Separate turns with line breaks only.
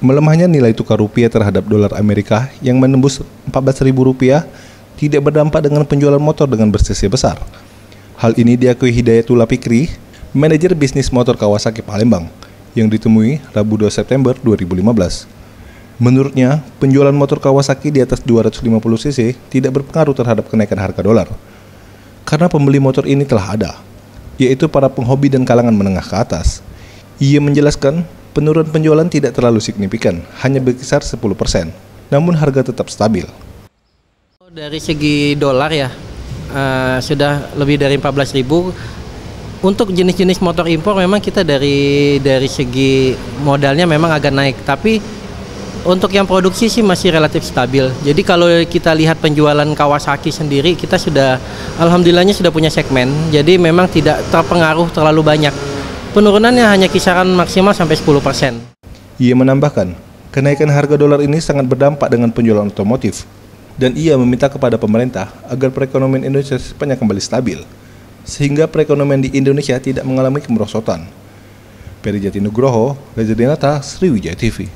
Melemahnya nilai tukar rupiah terhadap dolar Amerika yang menembus Rp14.000 tidak berdampak dengan penjualan motor dengan bersisi besar. Hal ini diakui Hidayatullah Fikri, manajer bisnis motor Kawasaki Palembang, yang ditemui Rabu 2 September 2015. Menurutnya, penjualan motor Kawasaki di atas 250 cc tidak berpengaruh terhadap kenaikan harga dolar, karena pembeli motor ini telah ada, yaitu para penghobi dan kalangan menengah ke atas. Ia menjelaskan, penurunan penjualan tidak terlalu signifikan, hanya berkisar 10%, namun harga tetap stabil.
Dari segi dolar ya, sudah lebih dari 14.000. Untuk jenis-jenis motor impor memang kita dari segi modalnya memang agak naik, tapi untuk yang produksi sih masih relatif stabil. Jadi kalau kita lihat penjualan Kawasaki sendiri, kita sudah alhamdulillahnya sudah punya segmen, jadi memang tidak terpengaruh terlalu banyak. Penurunannya hanya kisaran maksimal sampai 10%.
Ia menambahkan, kenaikan harga dolar ini sangat berdampak dengan penjualan otomotif, dan ia meminta kepada pemerintah agar perekonomian Indonesia secepatnya kembali stabil, sehingga perekonomian di Indonesia tidak mengalami kemerosotan. Peri Jati Nugroho, Reza Dinata, Sriwijaya TV.